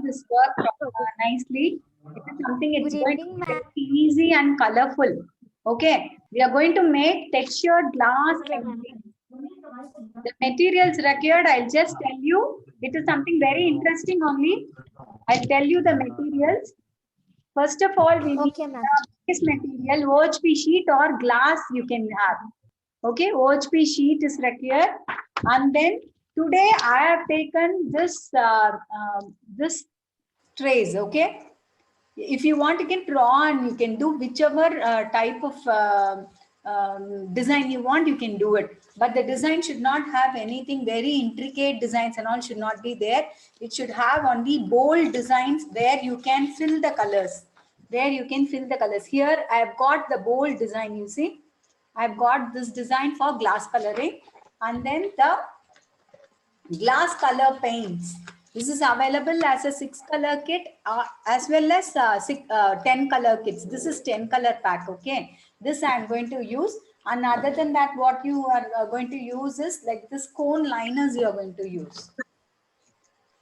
this work nicely. It is something, Good it's going to evening, be ma'am. very easy and colorful. Okay, we are going to make textured glass Okay, like ma'am. this. The materials required, I'll just tell you. It is something very interesting only. I'll tell you the materials. First of all, we need Okay, ma'am. this material, OHP sheet or glass you can have. Okay, OHP sheet is required. And then today I have taken this trays. Okay, if you want, you can draw and you can do whichever type of design you want, you can do it. But the design should not have anything very intricate designs and all should not be there. It should have only bold designs where you can fill the colors. There you can fill the colors. Here I have got the bold design, you see. I've got this design for glass coloring, and then the glass color paints. This is available as a 6-color kit as well as 10 color kits. This is 10 color pack. Okay, this I'm going to use. And other than that, what you are going to use is like this cone liners you are going to use.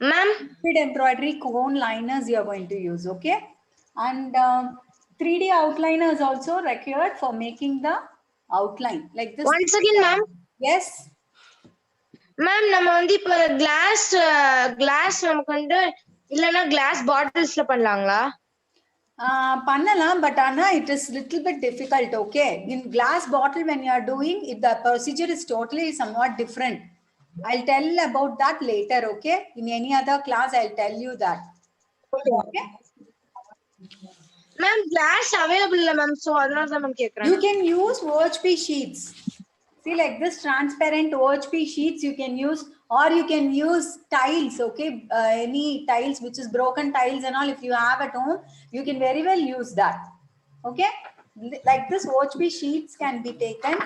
Ma'am, Embroidery cone liners you are going to use. Okay, and 3D outliner is also required for making the outline like this. once again, ma'am. Yes. Ma'am நம்ம வந்து இப்ப class நமக்கு வந்து இல்லனா class பாட்டில்ஸ்ல பண்ணலாங்களா? பண்ணலாம், but Anna, it is little bit difficult. Okay, in glass bottle when you are doing it, the procedure is totally somewhat different. I'll tell about that later. Okay, in any other class I'll tell you that. Okay, ma'am class available இல்ல ma'am, so அதனால தான் ma'am கேக்குறேன். you can use OHP sheets. See, like this transparent OHP sheets you can use, or you can use tiles. Okay, any tiles which is broken tiles and all, if you have at home, you can very well use that. Okay, like this OHP sheets can be taken,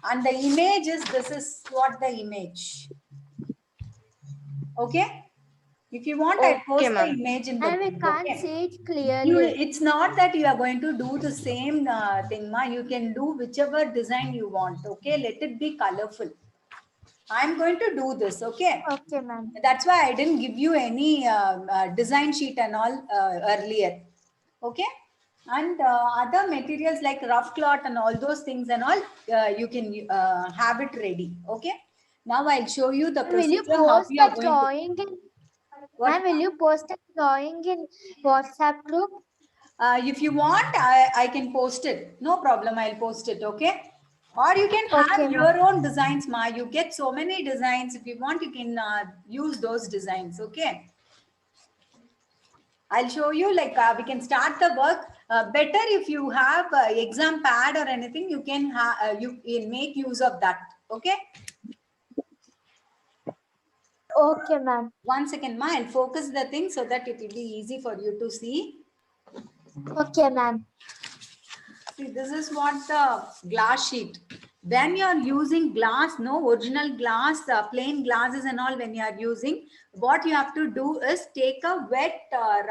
and the image is, this is what the image. Okay, if you want, I post the image in the And we group, can't okay? see it clearly. It's not that you are going to do the same thing, ma. You can do whichever design you want. Okay, let it be colorful. I'm going to do this. Okay. Okay, ma'am. That's why I didn't give you any design sheet and all earlier. Okay. And other materials like rough cloth and all those things and all, you can have it ready. Okay. Now I'll show you the Will you procedure how post we the are going to. drawing in? Ma'am, will you post the drawing in WhatsApp group? If you want, I can post it. No problem. I'll post it. Okay. Or you can have Okay, your own designs, ma. You get so many designs. If you want, you can use those designs. Okay. I'll show you, like we can start the work. Better if you have exam pad or anything, you can you make use of that. Okay. Okay, ma'am. 1 second, ma. I'll focus the thing so that it will be easy for you to see. Okay, ma'am. See, this is what the glass sheet. When you are using glass, no original glass, plain glasses and all, when you are using, what you have to do is take a wet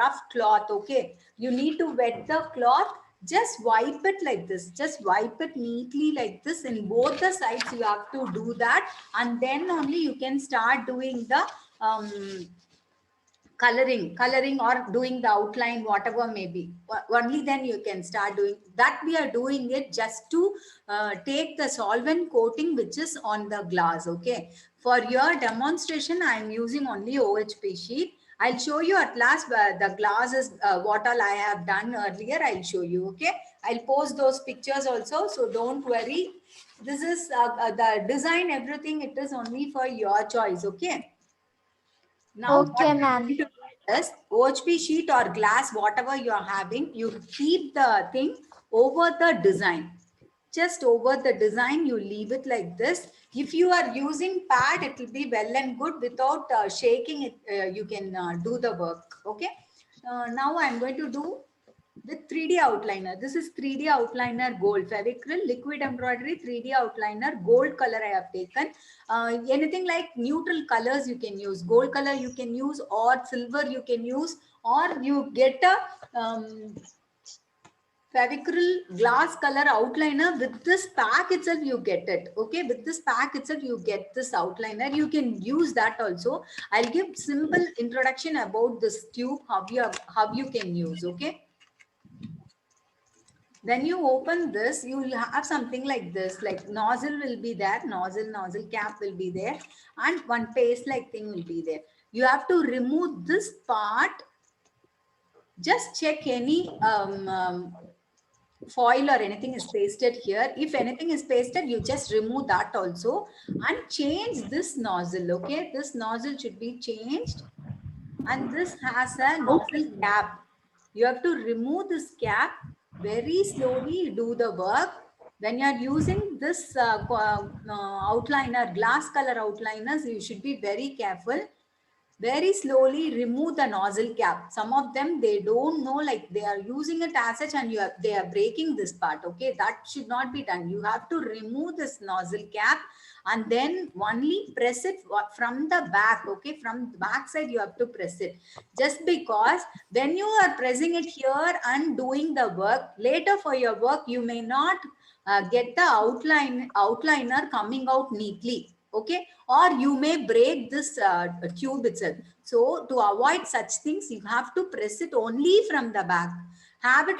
rough cloth. Okay, you need to wet the cloth. Just wipe it like this. Just wipe it neatly like this. In both the sides, you have to do that, and then only you can start doing the coloring or doing the outline, whatever may be. Only then you can start doing that. We are doing it just to take the solvent coating which is on the glass. Okay, for your demonstration I am using only OHP sheet. I'll show you at last the glass is what all I have done earlier. I'll show you. Okay, I'll post those pictures also, so don't worry. This is the design, everything, it is only for your choice. Okay. Now, Okay, ma'am. is OHP sheet or glass, whatever you are having, you keep the thing over the design. Just over the design, you leave it like this. If you are using pad, it will be well and good. Without shaking it, you can do the work. Okay. Now I'm going to do with 3D outliner. This is 3D outliner gold Fevicryl liquid embroidery 3D outliner gold color I have taken. Anything like neutral colors you can use. Gold color you can use, or silver you can use, or you get a Fevicryl glass color outliner. With this pack itself you get it. Okay, with this pack itself you get this outliner. You can use that also. I'll give simple introduction about this tube, how you can use. Okay, then you open this, you will have something like this, like nozzle will be there, nozzle cap will be there, and one paste like thing will be there. You have to remove this part. Just check any foil or anything is pasted here. If anything is pasted, you just remove that also and change this nozzle. Okay, this nozzle should be changed, and this has a nozzle cap. You have to remove this cap. Very slowly do the work. When you are using this outliner, glass color outliners, you should be very careful. Very slowly remove the nozzle cap. Some of them, they don't know, like they are using it as such, and they are breaking this part. Okay, that should not be done. You have to remove this nozzle cap and then only press it from the back. Okay, from the back side you have to press it. Just because when you are pressing it here and doing the work, later for your work you may not get the outliner coming out neatly. Okay, or you may break this tube itself. So to avoid such things, you have to press it only from the back. Have it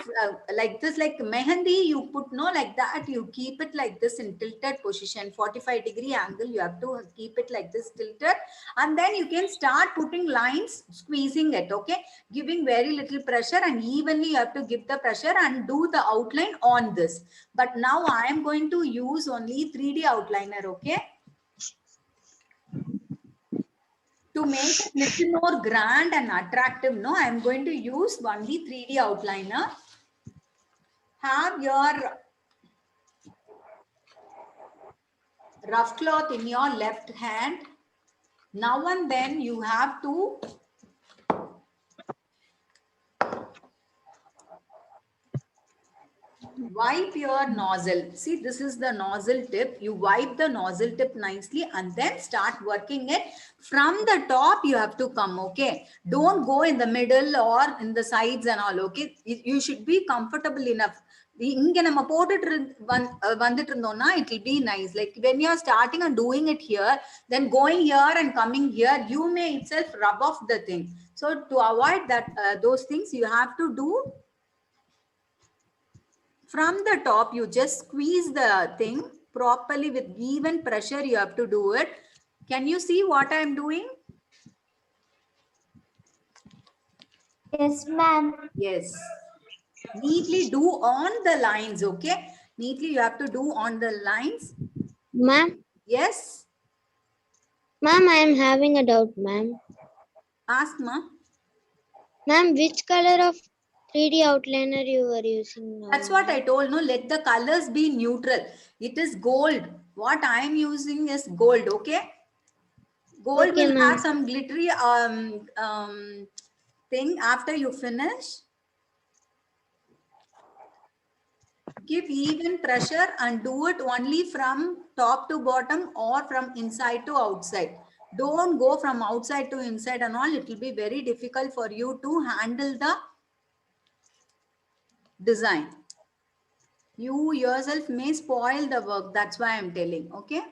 like this, like mehendi, you put no like that, you keep it like this in tilted position, 45-degree angle, you have to keep it like this tilted, and then you can start putting lines, squeezing it. Okay, giving very little pressure, and evenly you have to give the pressure and do the outline on this. But now I am going to use only 3D outliner. Okay, to make it little more grand and attractive, no, I am going to use only 3D outliner. Have your rough cloth in your left hand. Now and then you have to wipe your nozzle. See, this is the nozzle tip. You wipe the nozzle tip nicely and then start working it. From the top you have to come. Okay, don't go in the middle or in the sides and all. Okay, you should be comfortable enough. இங்க நம்ம போட்டுட்டு வந்துட்டு இருந்தோம்னா it will be nice. Like when you are starting and doing it here, then going here and coming here, you may itself rub off the thing. So to avoid that those things, you have to do from the top. You just squeeze the thing properly with even pressure. You have to do it. Can you see what I am doing? Yes, ma'am. Yes. Neatly do on the lines. Okay, neatly you have to do on the lines. Ma'am, Yes, ma'am, I am having a doubt, ma'am. ask ma. Ma'am, which color of 3D outliner you are using now? That's what I told. No, let the colors be neutral. It is gold. What I am using is gold. Okay, gold Okay, will ma'am. have some glittery thing after you finish. Give even pressure and do it only from top to bottom or from inside to outside. Don't go from outside to inside and all. It will be very difficult for you to handle the design. You yourself may spoil the work. That's why I'm telling. Okay,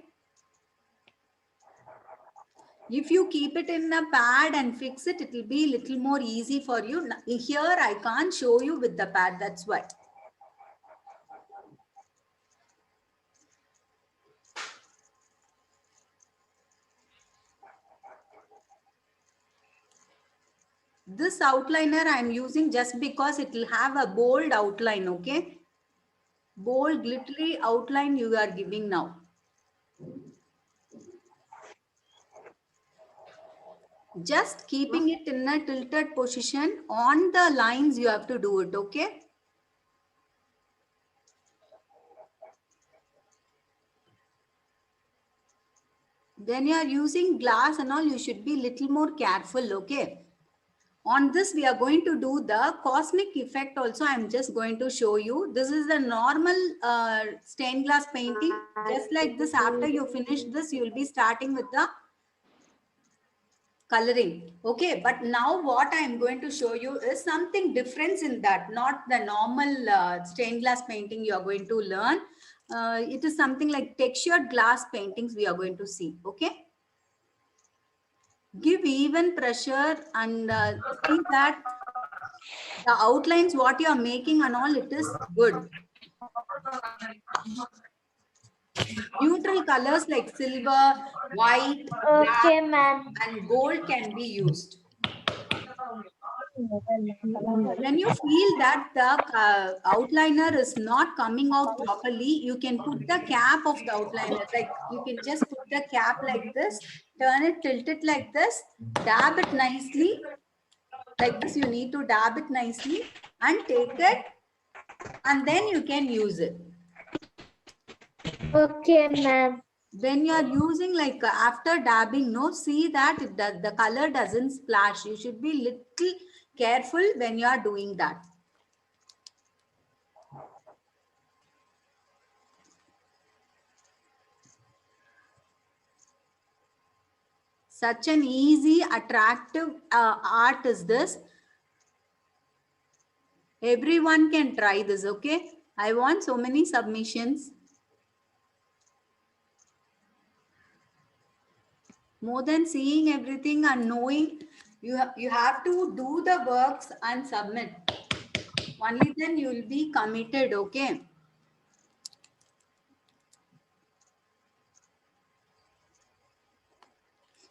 if you keep it in a pad and fix it, it will be a little more easy for you. Here I can't show you with the pad. That's why. This outliner I am using just because it will have a bold outline. Okay, bold glittery outline you are giving now. Just keeping it in a tilted position on the lines, you have to do it. Okay, when you are using glass and all, you should be little more careful. Okay, on this we are going to do the cosmic effect also. I'm just going to show you. This is the normal stained glass painting. Just like this, after you finish this, you will be starting with the coloring. Okay, but now what I am going to show you is something different in that, not the normal stained glass painting you are going to learn. It is something like textured glass paintings we are going to see. Okay, give even pressure and see that the outlines what you are making and all, it is good. Neutral colors like silver, white, black, Okay, ma'am. and gold can be used. When you feel that the outliner is not coming out properly, you can put the cap of the outliner. Like you can just put the cap like this, turn it, tilt it like this, dab it nicely. Like this, you need to dab it nicely and take it, and then you can use it. Okay, ma'am. When you are using like after dabbing, no, see that it does, the color doesn't splash. You should be little careful when you are doing that. Such an easy, attractive art is this. Everyone can try this, okay? I want so many submissions. More than seeing everything and knowing, you have to do the works and submit. Only then you will be committed, okay?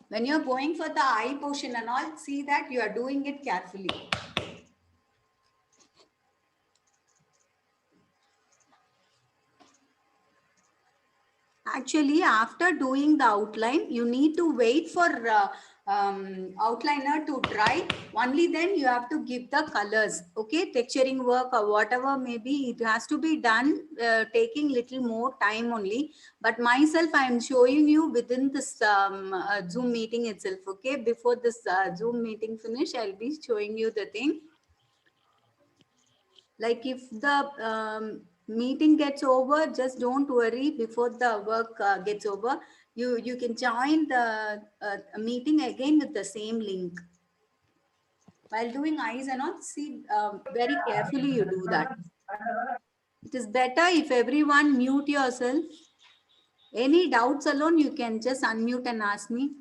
When you're going for the eye portion and all, see that you are doing it carefully. Actually, after doing the outline, you need to wait for outliner to dry. Only then you have to give the colors. Okay, texturing work or whatever maybe, it has to be done taking little more time only. But myself, I am showing you within this Zoom meeting itself. Okay, before this Zoom meeting finish, I'll be showing you the thing. Like if the meeting gets over, just don't worry. Before the work gets over, you can join the meeting again with the same link. While doing eyes and all, see very carefully you do that. It is better if everyone mute yourself. Any doubts alone, you can just unmute and ask me.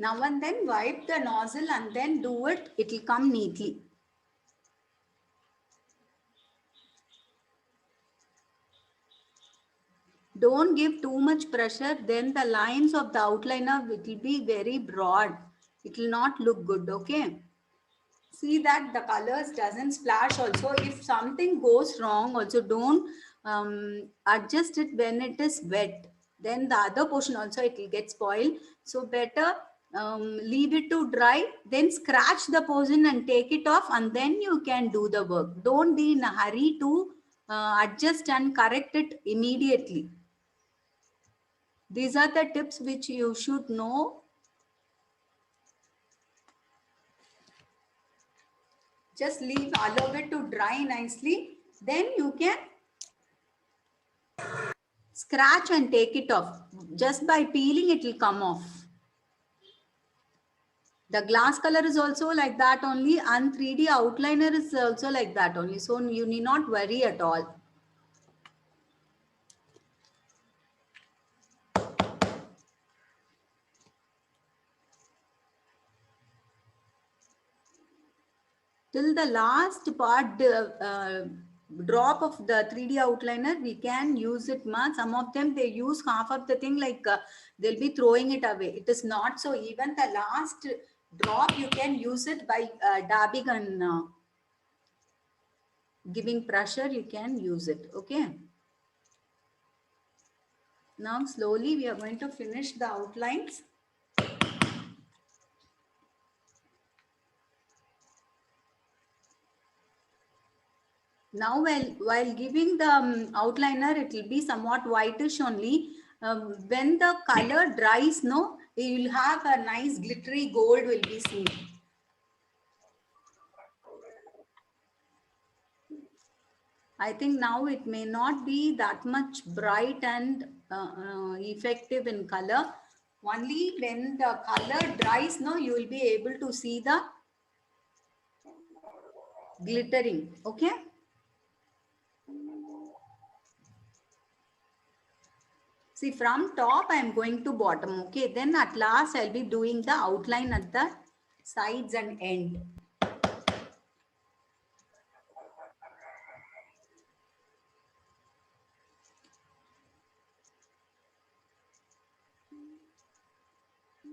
Now and then wipe the nozzle and then do it. It will come neatly. Don't give too much pressure, then the lines of the outliner will be very broad. It will not look good, okay? See that the colors doesn't splash also. If something goes wrong also, don't adjust it when it is wet. Then the other portion also, it will get spoiled. So better leave it to dry, then scratch the portion and take it off, and then you can do the work. Don't be in a hurry to adjust and correct it immediately. These are the tips which you should know. Just allow it to dry nicely. Then you can scratch and take it off. Just by peeling, it will come off. The glass color is also like that only, and 3D outliner is also like that only. So you need not worry at all. Till the last part, drop of the 3D outliner, we can use it. Some of them, they use half of the thing, like they'll be throwing it away. It is not so. Even the last drop, you can use it by dabbing and giving pressure, you can use it. Okay. Now slowly we are going to finish the outlines. Now, while giving the outliner, it will be somewhat whitish only. When the color dries, no, you will have a nice glittery gold will be seen. I think now it may not be that much bright and effective in color. Only when the color dries, no, you will be able to see the glittering. Okay. See, from top, I am going to bottom. Okay. Then at last, I'll be doing the outline at the sides and end.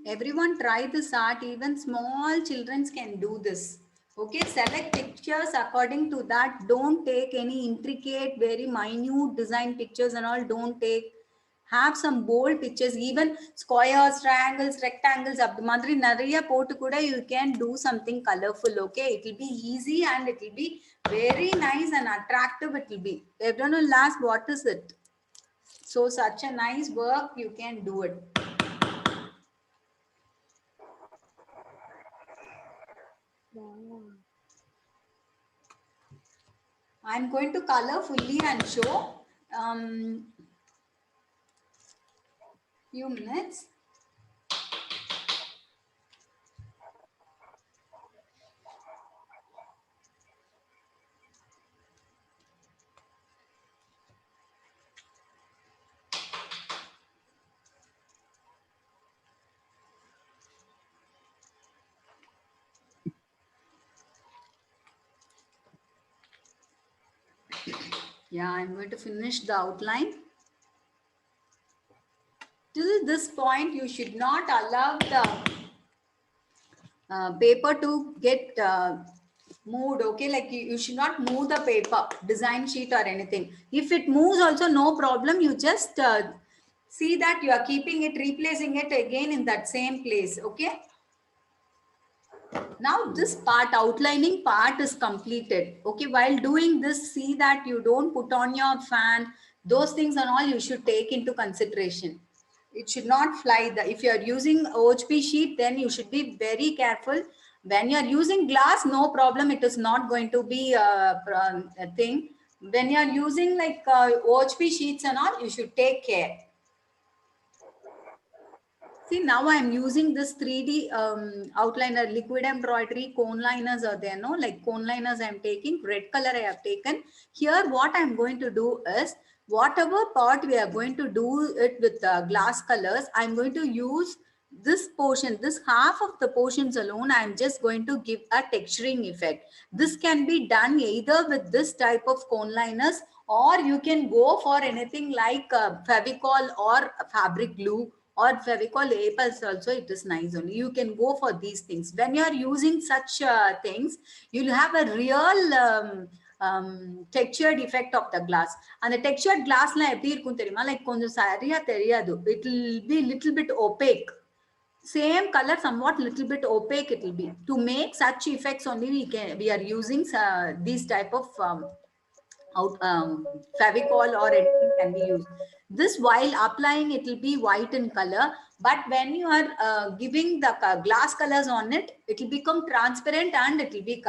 Everyone try this art. Even small children can do this. Okay, select pictures according to that. Don't take any intricate, very minute design pictures and all. Don't take. Have some bold pictures, even squares, triangles, rectangles. Up the madri nariya potu kuda you can do something colorful. Okay, it will be easy and it will be very nice and attractive. It will be. Everyone will ask, what is it? So such a nice work, you can do it. I'm going to color fully and show. Few minutes. Yeah, I'm going to finish the outline. Till this point, you should not allow the paper to get moved. Okay, like you should not move the paper, design sheet or anything. If it moves also, no problem. You just see that you are keeping it, replacing it again in that same place. Okay. Now this part, outlining part is completed. Okay, while doing this, see that you don't put on your fan. Those things and all you should take into consideration. It should not fly. If you are using OHP sheet, then you should be very careful. When you are using glass, no problem. It is not going to be a thing. When you are using like OHP sheets and all, you should take care. See, now I'm using this 3D outliner, liquid embroidery, cone liners are there, no? Like cone liners I'm taking, red color I have taken. Here, what I'm going to do is, whatever part we are going to do it with glass colors, I'm going to use this portion, this half of the portions alone, I'm just going to give a texturing effect. This can be done either with this type of cone liners, or you can go for anything like Fevicol or fabric glue or Fevicol Apels also. It is nice only. You can go for these things. When you are using such things, you'll have a real textured effect of the glass. And the textured glass la eppadi irukum theriyuma, like konjam sariya theriyadu. It will be little bit opaque. Same color, somewhat little bit opaque it will be. To make such effects only we are using these type of Fevicol or anything can be used. This, while applying, it will be white in color, but when you are giving the glass colors on it, it will become transparent and it will be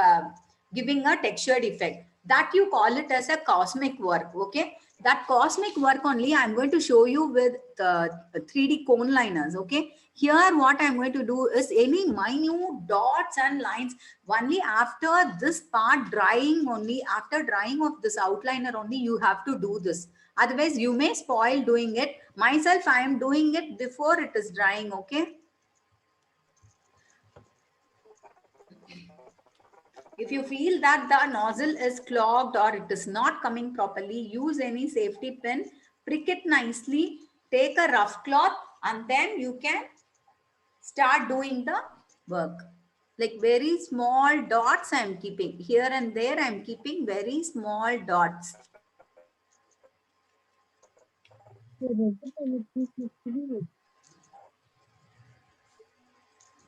giving a textured effect. That you call it as a cosmic work. Okay, that cosmic work only I'm going to show you with 3D cone liners. Okay, here what I'm going to do is any minute dots and lines only after this part drying, only after drying of this outliner only you have to do this. Otherwise you may spoil doing it. Myself, I am doing it before it is drying. Okay, if you feel that the nozzle is clogged or it is not coming properly, use any safety pin, prick it nicely, take a rough cloth, and then you can start doing the work. Like very small dots I'm keeping here and there. I'm keeping very small dots.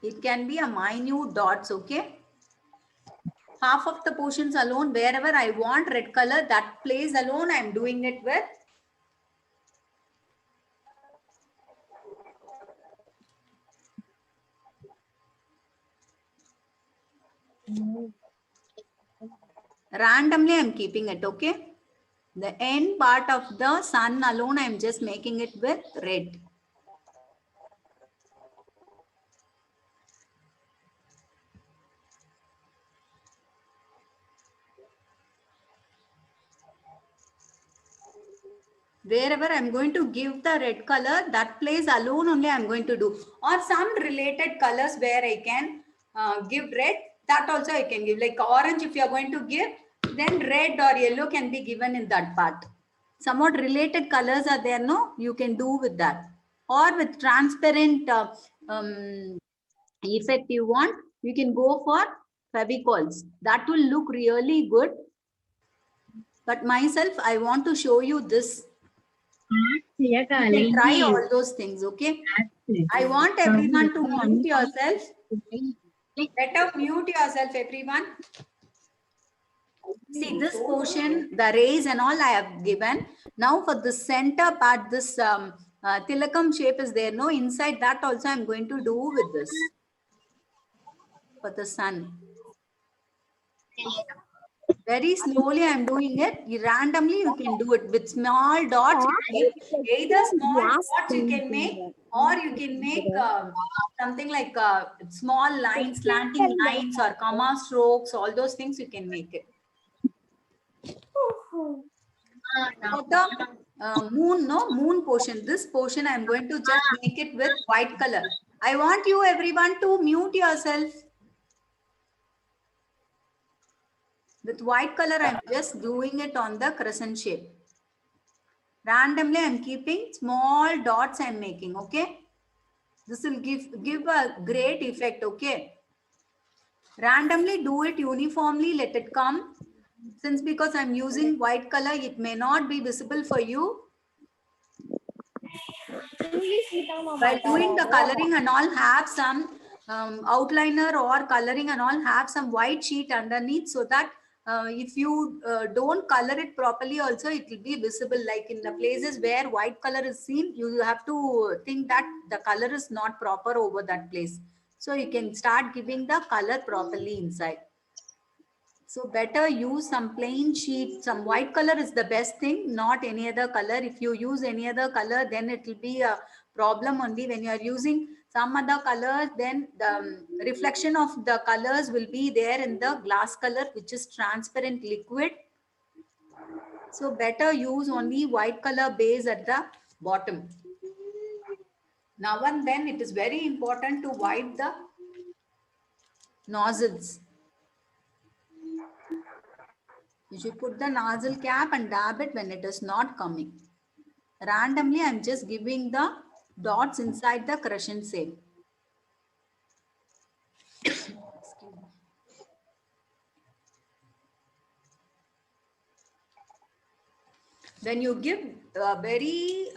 It can be a minute dots. Okay. half of the portions alone, wherever I want red color, that place alone I'm doing it with. Randomly I'm keeping it, okay? The end part of the sun alone I'm just making it with red. Wherever I'm going to give the red color, that place alone only I'm going to do. Or some related colors where I can give red, that also I can give. Like orange, if you are going to give, then red or yellow can be given in that part. Somewhat related colors are there, no? You can do with that. Or with transparent effect you want, you can go for Fevicols. That will look really good. But myself, I want to show you this. You can try all those things, okay? I want everyone to mute yourself. Better mute yourself, everyone. See this portion, the rays and all I have given. Now for the center part, this tilakam shape is there. No, inside that also I'm going to do with this. For the sun. Very slowly I'm doing it. Randomly you can do it with small dots. Either small dots you can make, or you can make something like small lines, slanting lines or comma strokes, all those things you can make it. For the moon portion, this portion I'm going to just make it with white color. I want you everyone to mute yourself. With white color, I'm just doing it on the crescent shape. Randomly, I'm keeping small dots I'm making, okay? This will give a great effect, okay? Randomly do it uniformly, let it come. Since because I'm using white color, it may not be visible for you. While doing the coloring and all, have some outliner or coloring and all, have some white sheet underneath, so that if you don't color it properly also, it will be visible. Like in the places where white color is seen, you have to think that the color is not proper over that place. So you can start giving the color properly inside. So better use some plain sheet. Some white color is the best thing, not any other color. If you use any other color, then it will be a problem only. When you are using some other color, then the reflection of the colors will be there in the glass color, which is transparent liquid. So better use only white color base at the bottom. Now and then it is very important to wipe the nozzles. You should put the nozzle cap and dab it when it is not coming. Randomly, I'm just giving the dots inside the crescent shape. When you give very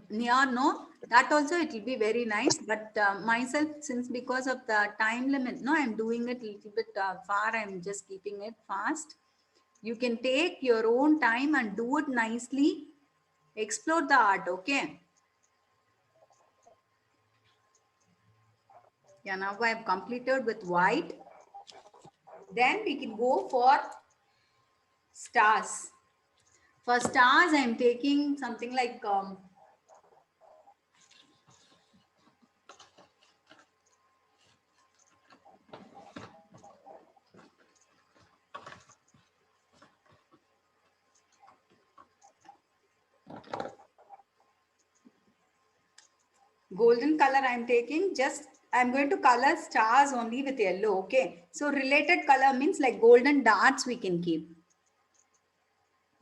near, no, that also it will be very nice. But myself, since because of the time limit, no, I'm doing it a little bit far. I'm just keeping it fast. You can take your own time and do it nicely. Explore the art, okay? Yeah, now I have completed with white. Then we can go for stars. For stars, I'm taking something like golden color. I'm taking just, I'm going to color stars only with yellow, okay? So related color means like golden darts we can keep.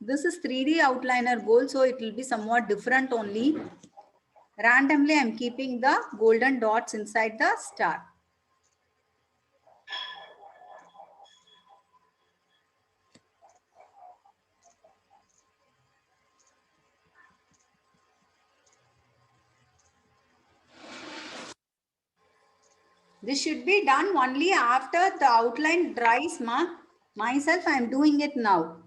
This is 3D outliner gold, so it will be somewhat different only. Randomly, I'm keeping the golden dots inside the star. This should be done only after the outline dries, ma. Myself, I am doing it now.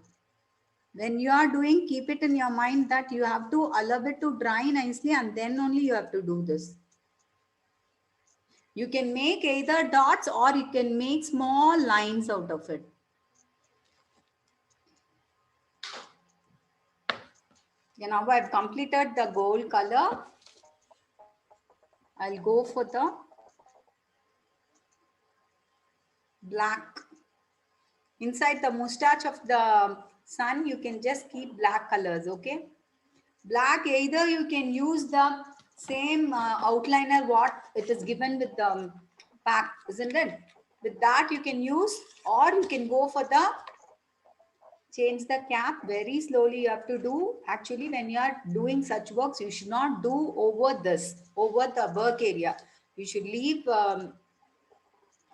When you are doing, keep it in your mind that you have to allow it to dry nicely and then only you have to do this. You can make either dots or you can make small lines out of it. Yeah, now I've completed the gold color. I'll go for the black. Inside the mustache of the sun, you can just keep black colors, okay? Black, either you can use the same outliner what it is given with the pack, isn't it? With that you can use, or you can go for the change the cap very slowly. You have to do, actually when you are doing such works, you should not do over this, over the work area. You should leave,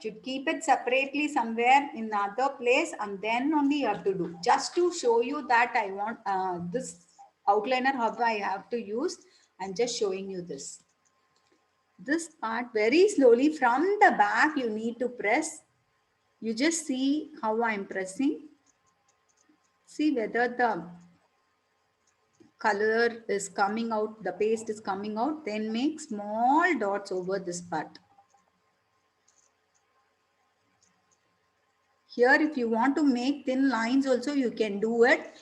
should keep it separately somewhere in other place, and then only you have to do. Just to show you that I want this outliner how I have to use. I'm just showing you this. This part very slowly from the back you need to press. You just see how I'm pressing. See whether the color is coming out, the paste is coming out, then make small dots over this part. Here, if you want to make thin lines also, you can do it.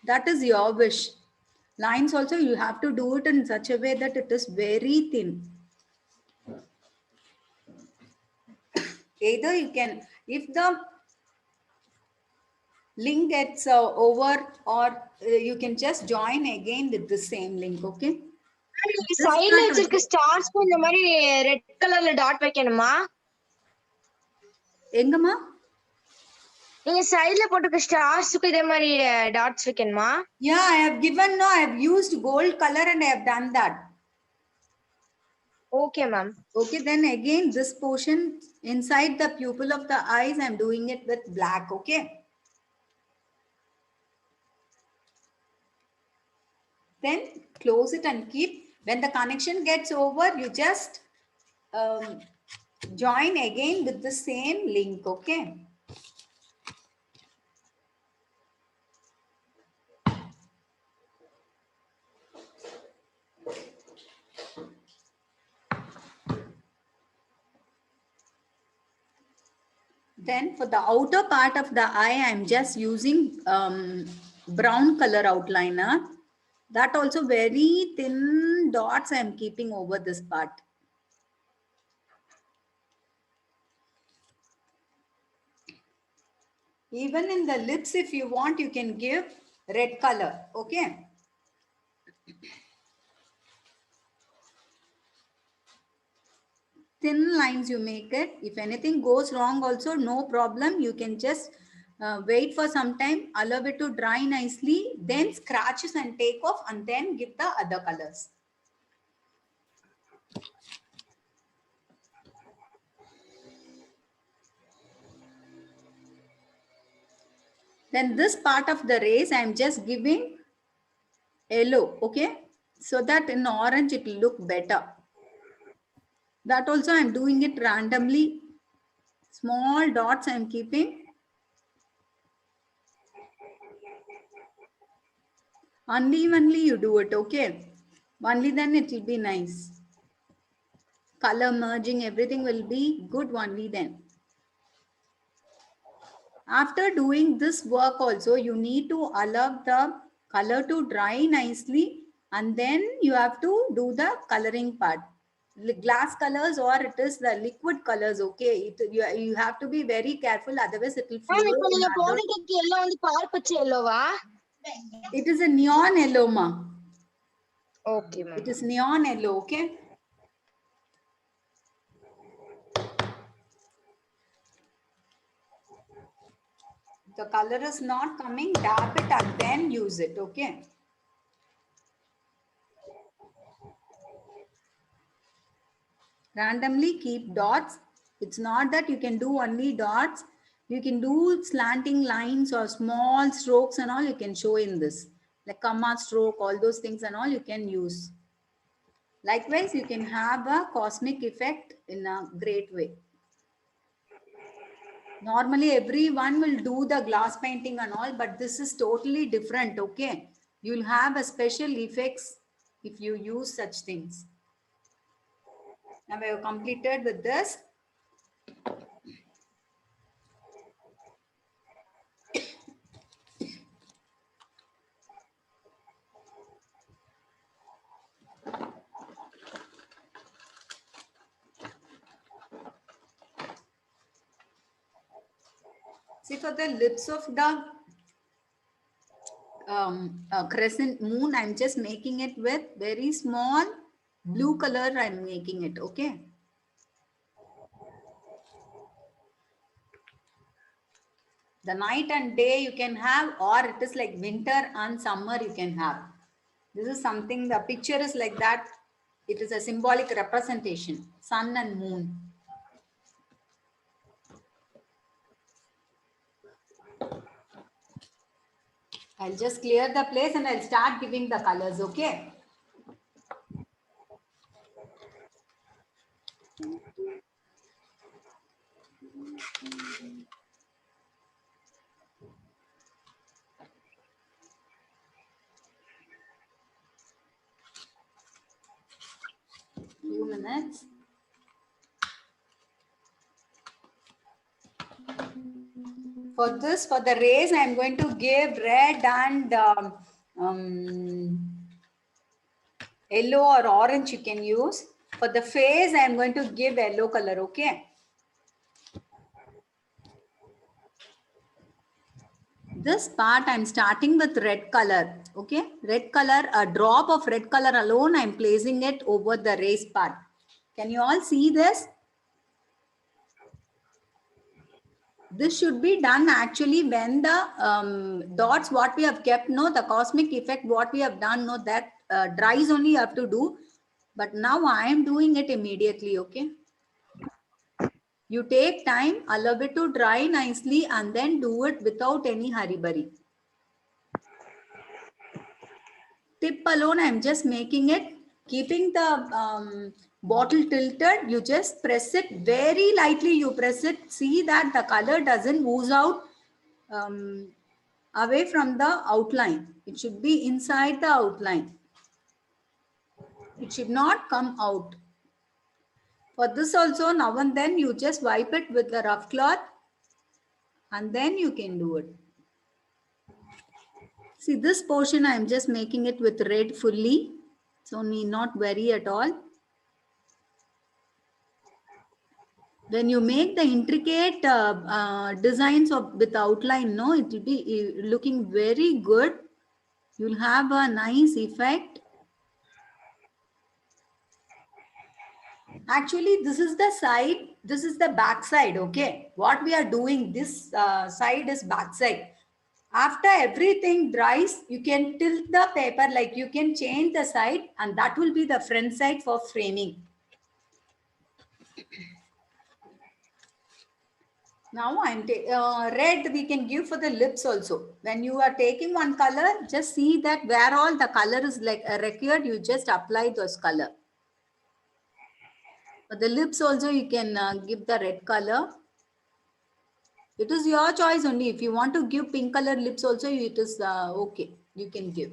That is your wish. Lines also, you have to do it in such a way that it is very thin. Either you can, if the link gets over, or you can just join again with the same link, okay? சைடுல வச்சிருக்க ஸ்டார்ஸ்க்கு இந்த மாதிரி red கலர்ல dot வைக்கணுமா? எங்கம்மா? நீங்க சைடுல போட்டுக்க ஸ்டார்ஸ்க்கு இதே மாதிரி டாட்ஸ் வைக்கணுமா? Yeah, I have given, no, I have used gold color and I have done that. Okay, ma'am. Okay, then again this portion inside the pupil of the eyes, I am doing it with black, okay? Then close it and keep. When the connection gets over, you just join again with the same link, okay? Then for the outer part of the eye, I'm just using brown color outliner. That also very thin dots I'm keeping over this part. Even in the lips, if you want, you can give red color, okay? Thin lines you make it. If anything goes wrong also, no problem. You can just wait for some time, allow it to dry nicely, then scratches and take off, and then give the other colors. Then this part of the race, I am just giving yellow, okay? So that in orange it will look better. That also I am doing it randomly. Small dots I am keeping. Unevenly you do it, okay? Only then it will be nice. Color merging, everything will be good only then. After doing this work also, you need to allow the color to dry nicely, and then you have to do the coloring part. Glass colors or it is the liquid colors, okay? You have to be very careful, otherwise it will flow. நீங்க போடுறதுக்கு எல்லாம் வந்து பால் பச்சை எல்லோவா? It is a neon yellow, ma. Okay, ma'am. It is neon yellow, okay? The color is not coming, dab it and then use it, okay? Randomly keep dots. It's not that you can do only dots. You can do slanting lines or small strokes and all you can show in this. Like comma stroke, all those things and all you can use. Likewise, you can have a cosmic effect in a great way. Normally everyone will do the glass painting and all, but this is totally different. Okay, you'll have a special effects if you use such things. Now I have completed with this. See, for the lips of the crescent moon, I'm just making it with very small blue color. I'm making it. Okay. The night and day you can have, or it is like winter and summer you can have. This is something, the picture is like that. It is a symbolic representation, sun and moon. I'll just clear the place and I'll start giving the colors, okay? Few minutes. For this, for the rays, I'm going to give red and yellow or orange you can use. For the face, I'm going to give yellow color, okay? This part I'm starting with red color, okay? Red color, a drop of red color alone, I'm placing it over the rays part. Can you all see this? This should be done actually when the dots what we have kept, no, the cosmic effect what we have done, no, that dries only you have to do. But now I am doing it immediately, okay? You take time, allow it to dry nicely and then do it without any hurry-burry. Tip alone, I'm just making it, keeping the bottle tilted. You just press it very lightly. You press it. See that the color doesn't ooze out away from the outline. It should be inside the outline. It should not come out. For this also, now and then you just wipe it with the rough cloth and then you can do it. See this portion, I'm just making it with red fully. So need not worry at all. When you make the intricate designs with outline, no, it will be looking very good. You'll have a nice effect. Actually, this is the side, this is the back side, okay? What we are doing, this side is back side. After everything dries, you can tilt the paper, like you can change the side and that will be the front side for framing. Now I'm red we can give for the lips also. When you are taking one color, just see that where all the color is like required, you just apply those color. For the lips also you can give the red color. It is your choice only. If you want to give pink color lips also, it is okay. You can give.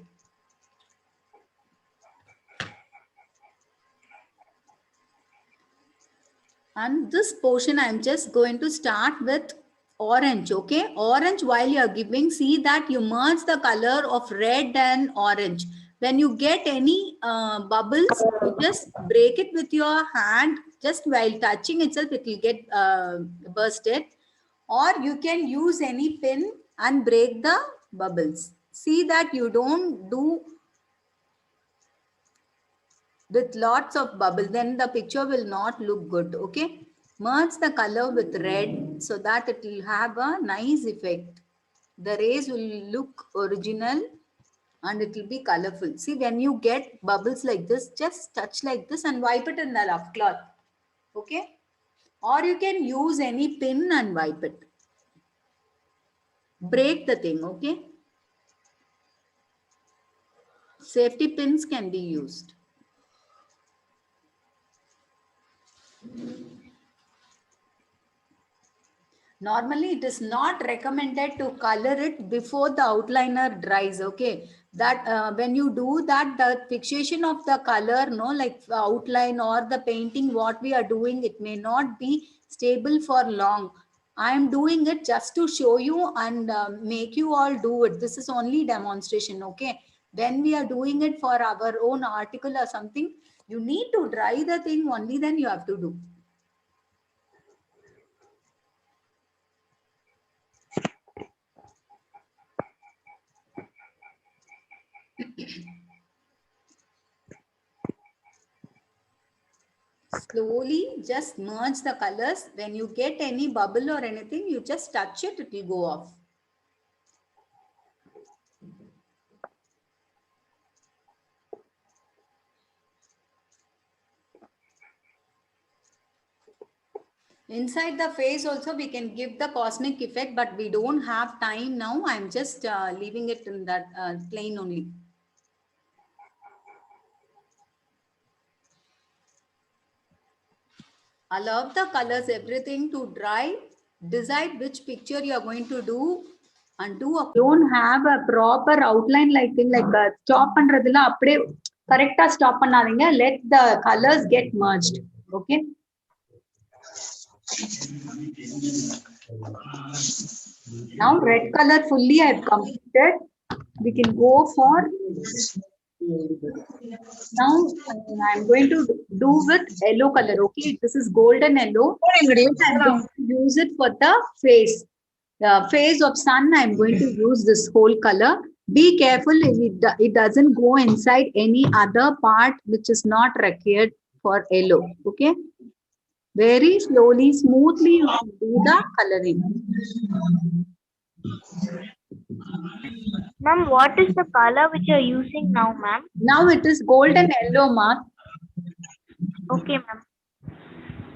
And this portion I'm just going to start with orange, okay? Orange, while you are giving, see that you merge the color of red and orange. When you get any bubbles, you just break it with your hand. Just while touching itself, it will get bursted. Or you can use any pin and break the bubbles. See that you don't do with lots of bubbles, then the picture will not look good, okay? Merge the color with red so that it will have a nice effect. The rays will look original and it will be colorful. See, when you get bubbles like this, just touch like this and wipe it in the rough cloth, okay? Or you can use any pin and wipe it. Break the thing, okay? Safety pins can be used. Normally it is not recommended to color it before the outliner dries. Okay, that when you do that, the fixation of the color, no, like outline or the painting what we are doing, it may not be stable for long. I am doing it just to show you and make you all do it. This is only demonstration. Okay, when we are doing it for our own article or something, you need to dry the thing only, then you have to do. Slowly just merge the colors. When you get any bubble or anything, you just touch it, it will go off. Inside the face also we can give the cosmic effect, but we don't have time now. I'm just leaving it in that plain only. Allow the colors, everything to dry. Decide which picture you are going to do and do. Don't have a proper outline like thing, like stop பண்றதுல அப்படியே கரெக்ட்டா stop பண்ணாதீங்க. Let the colors get merged. Okay. Now red color fully I've completed. We can go for, now I'm going to do with yellow color. Okay, this is golden yellow. I'm going to use it for the face. The face of sun, I'm going to use this whole color. Be careful if it doesn't go inside any other part which is not required for yellow. Okay, very slowly, smoothly you can do the coloring. Ma'am, what is the color which you're using now, ma'am? Now it is golden yellow, ma. Okay, ma'am.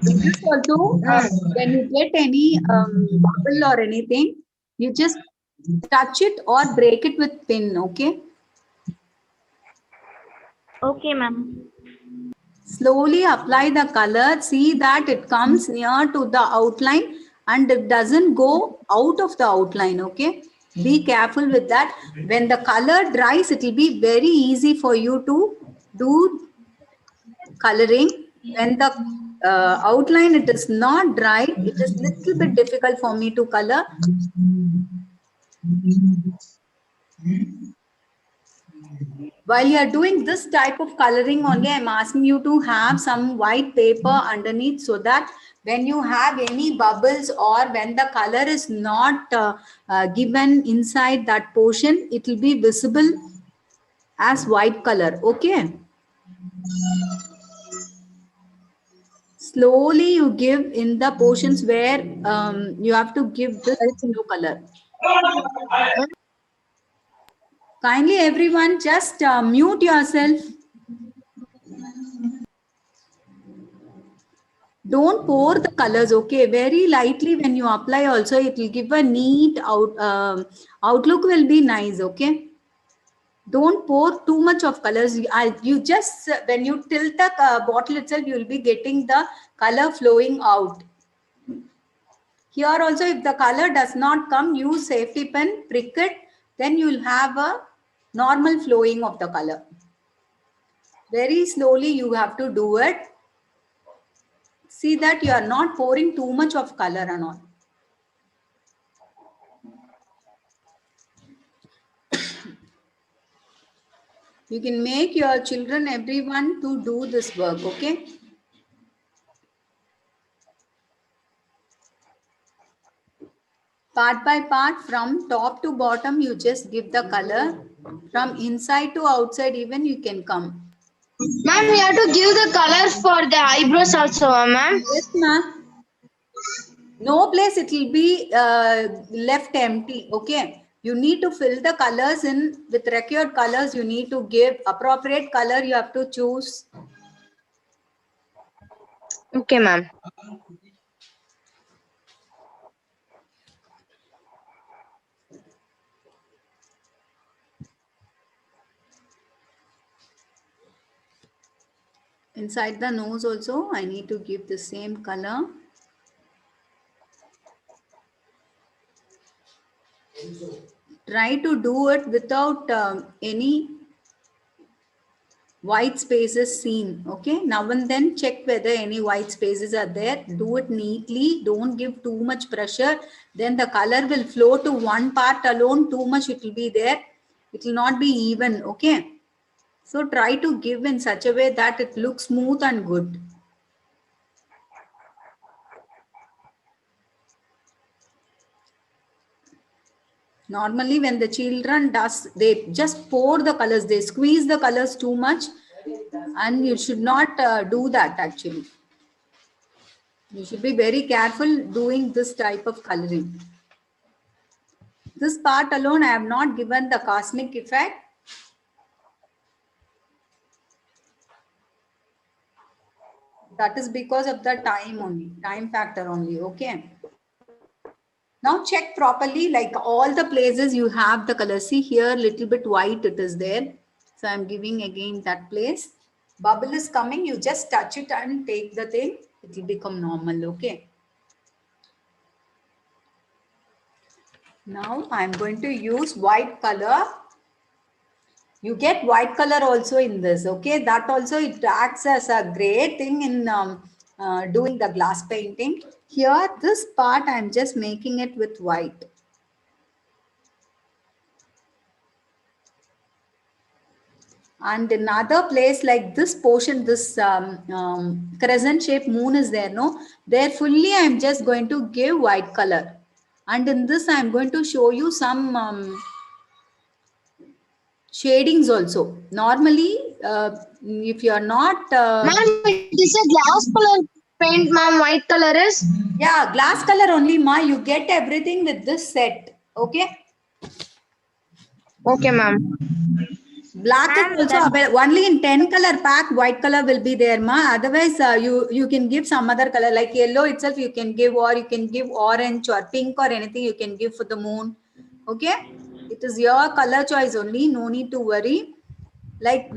This also, when you get any bubble or anything, you just touch it or break it with pin. Okay. Okay, ma'am. Slowly apply the color. See that it comes near to the outline and it doesn't go out of the outline. Okay. Be careful with that. When the color dries, it will be very easy for you to do coloring. When the outline it is not dry, it is little bit difficult for me to color. While you are doing this type of coloring only, I'm asking you to have some white paper underneath, so that when you have any bubbles or when the color is not given inside that portion, it will be visible as white color. Okay. Slowly you give in the portions where you have to give this yellow color. Kindly everyone just mute yourself. Don't pour the colors, okay? Very lightly when you apply also, it will give a neat outlook will be nice, okay? Don't pour too much of colors. You just, when you tilt the bottle itself, you will be getting the color flowing out. Here also, if the color does not come, use safety pin, prick it, then you will have a normal flowing of the color. Very slowly you have to do it. See that you are not pouring too much of color and all. You can make your children, everyone, to do this work, okay? Part by part, from top to bottom, you just give the color. From inside to outside, even you can come. Ma'am, you have to give the color for the eyebrows also, ma'am. Yes, ma'am. No place it will be left empty, okay? You need to fill the colors in with required colors. You need to give appropriate color. You have to choose. Okay, ma'am. Inside the nose also, I need to give the same color. Try to do it without any white spaces seen. Okay, now and then check whether any white spaces are there. Do it neatly. Don't give too much pressure. Then the color will flow to one part alone. Too much it will be there. It will not be even. Okay. So try to give in such a way that it looks smooth and good. Normally when the children does, they just pour the colors, they squeeze the colors too much, and you should not do that actually. You should be very careful doing this type of coloring. This part alone I have not given the cosmic effect. That is because of the time only, time factor only. Okay. Now check properly, like all the places you have the color. See here, little bit white it is there. So I'm giving again that place. Bubble is coming, you just touch it and take the thing. It will become normal, okay? Now I'm going to use white color. You get white color also in this, okay? That also it acts as a great thing in doing the glass painting. Here, this part I'm just making it with white. And another place like this portion, this crescent shaped moon is there, no? There fully I'm just going to give white color. And in this I'm going to show you some shadings also. Normally, if you are not... Ma'am, it is a glass color paint, ma'am. White color is? Yeah, glass color only, ma. You get everything with this set, okay? Okay, ma'am. Black is also available. Only in 10 color pack, white color will be there, ma. Otherwise, you can give some other color like yellow itself. You can give, or you can give orange or pink or anything. You can give for the moon. Okay, it is your color choice only. No need to worry. Like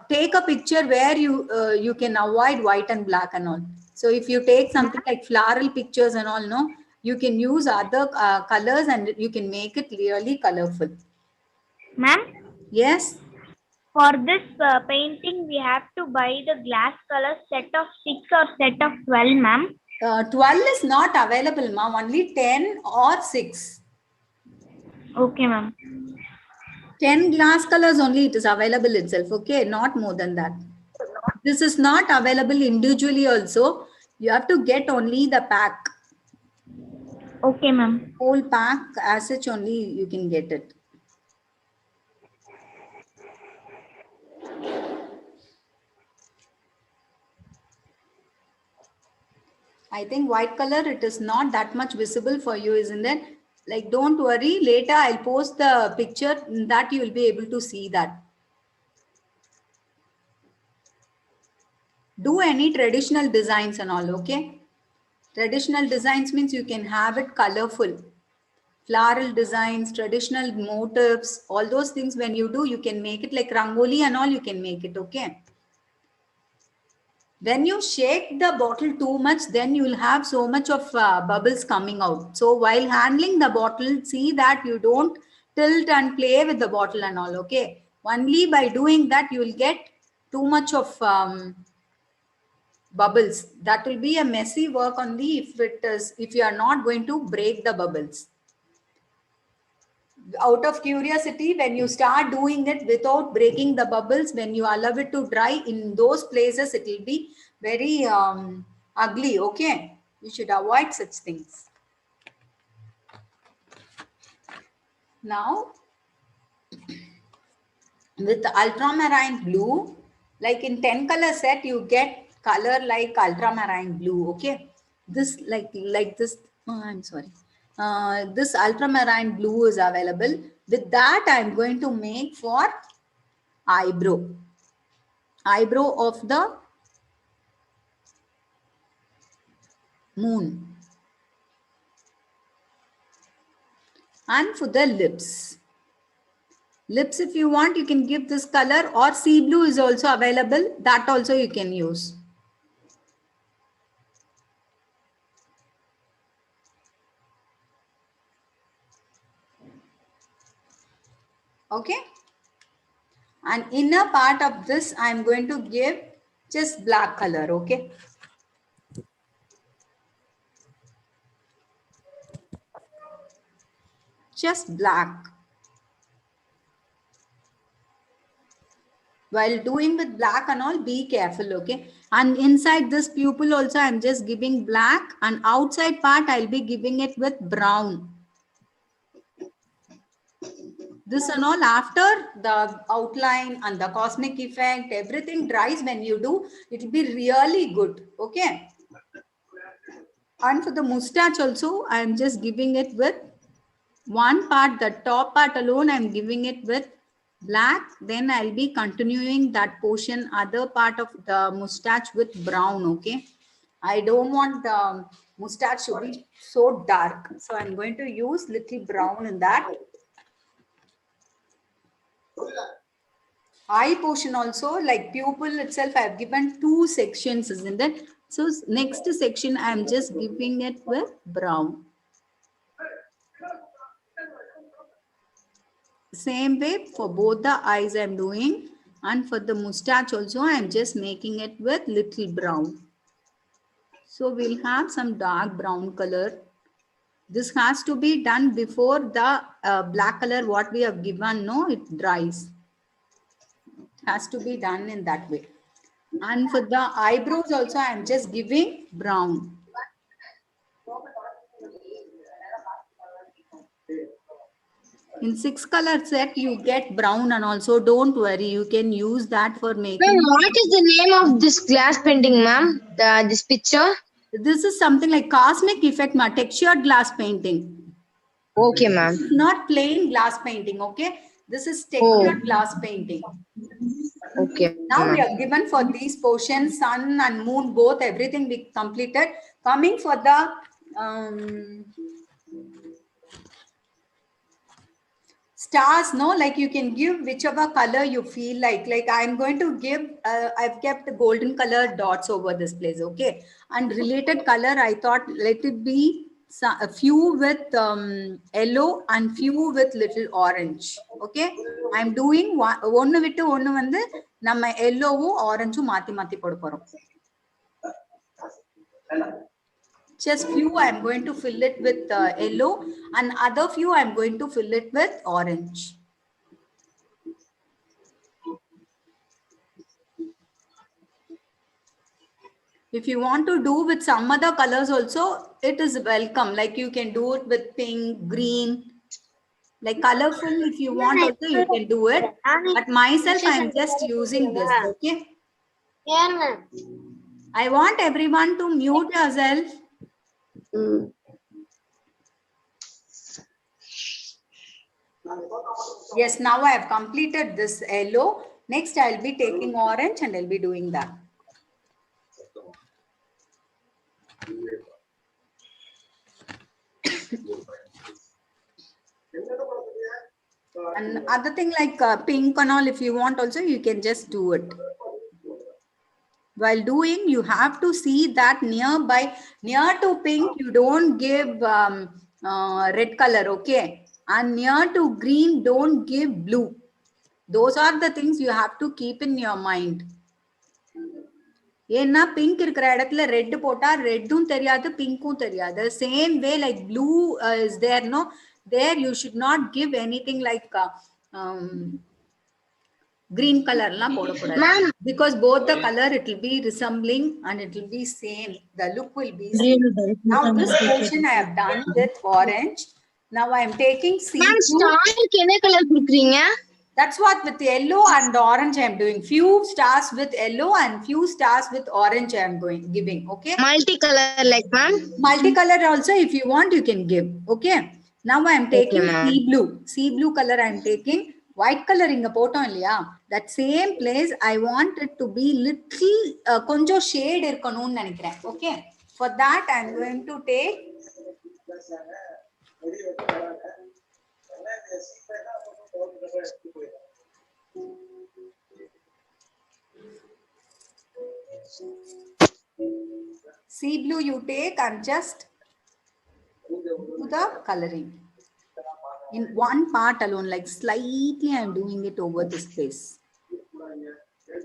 take a picture where you can avoid white and black and all. So if you take something like floral pictures and all, no, you can use other colors and you can make it really colorful. Ma'am, Yes. for this painting, we have to buy the glass color set of 6 or set of 12, ma'am. 12 is not available, ma'am. Only 10 or 6. Okay, ma'am. 10 glass colors only it is available itself. Okay, not more than that. This is not available individually also. You have to get only the pack. Okay, ma'am. Whole pack as such only you can get it. I think white color, it is not that much visible for you, isn't it? Like, don't worry. Later, I'll post the picture that you will be able to see that. Do any traditional designs and all, okay? Traditional designs means you can have it colorful. Floral designs, traditional motifs, all those things when you do, you can make it like rangoli and all, you can make it, okay? When you shake the bottle too much, then you will have so much of bubbles coming out. So while handling the bottle, see that you don't tilt and play with the bottle and all, okay? Only by doing that, you will get too much of bubbles. That will be a messy work only if you are not going to break the bubbles. Out of curiosity, when you start doing it without breaking the bubbles, when you allow it to dry, in those places it will be very ugly. Okay, you should avoid such things. Now with ultramarine blue, like in 10 color set, you get color like ultramarine blue. Okay, this like this, I'm sorry, this ultramarine blue is available. With that, I'm going to make for eyebrow of the moon, and for the lips, if you want, you can give this color, or sea blue is also available, that also you can use. Okay. And inner part of this, I'm going to give just black color. Okay. Just black. While doing with black and all, be careful. Okay. And inside this pupil also, I'm just giving black, and outside part, I'll be giving it with brown. This and all, after the outline and the cosmic effect, everything dries, when you do, it will be really good. Okay. And for the mustache also, I am just giving it with one part, the top part alone, I'm giving it with black. Then I'll be continuing that portion, other part of the mustache with brown. Okay. I don't want the mustache to be so dark. So I'm going to use little brown in that. Eye portion also, like pupil itself, I have given 2 sections, isn't it? So next section, I am just giving it with brown. Same way for both the eyes I'm doing, and for the mustache also, I'm just making it with little brown. So we'll have some dark brown color. This has to be done before the black color what we have given, no, it dries. Has to be done in that way. And for the eyebrows also, I'm just giving brown. In 6 color set, you get brown, and also don't worry, you can use that for making. Ma'am, what is the name of this glass painting, ma'am? This picture? This is something like cosmic effect, textured glass painting. Okay, ma'am. Not plain glass painting, okay? This is textured glass painting. Okay. Now we are given for these portions, sun and moon, both, everything we completed. Coming for the stars, no, like you can give whichever color you feel like I'm going to give, I've kept golden color dots over this place, okay? And related color, I thought let it be a few with yellow and few with little orange, okay? I'm doing one with one வந்து நம்ம yellowவும் orangeவும் மாத்தி மாத்தி போட போறோம். Just few I'm going to fill it with yellow, and other few I'm going to fill it with orange. If you want to do with some other colors also, it is welcome. Like you can do it with pink, green, like colorful. If you want also, you can do it. But myself, I'm just using this, okay? Yeah, I want everyone to mute yourself. Yes, now I have completed this yellow. Next, I'll be taking orange and I'll be doing that. And other thing like pink and all, if you want also, you can just do it. While doing, you have to see that near to pink, you don't give red color, okay? And near to green, don't give blue. Those are the things you have to keep in your mind. ஏன்னா pink இருக்கிற இடத்துல red போட்டா ரெட்டும் தெரியாது பிங்க்கும் தெரியாது. Same way like blue is there, no? There you should not give anything like green color லாம் போடக்கூடாது. Because both the color it will be resembling and it will be same. The look will be same. Now this portion I have done with orange. Now I am taking sea blue. ஸ்டாருக்கு என்ன colour கொடுக்குறீங்க? That's what with yellow and orange I am doing. Few stars with yellow and few stars with orange I am giving. Okay. Multicolor like ma'am. Multicolor also, if you want, you can give. Okay. Now I am taking sea blue. Sea blue color I am taking. White color inga potom illaya. That same place I want it to be little konjo shade irkanum nenikiren. Okay. For that I am going to take sea blue you take and just do the coloring. In one part alone, like slightly I'm doing it over this place.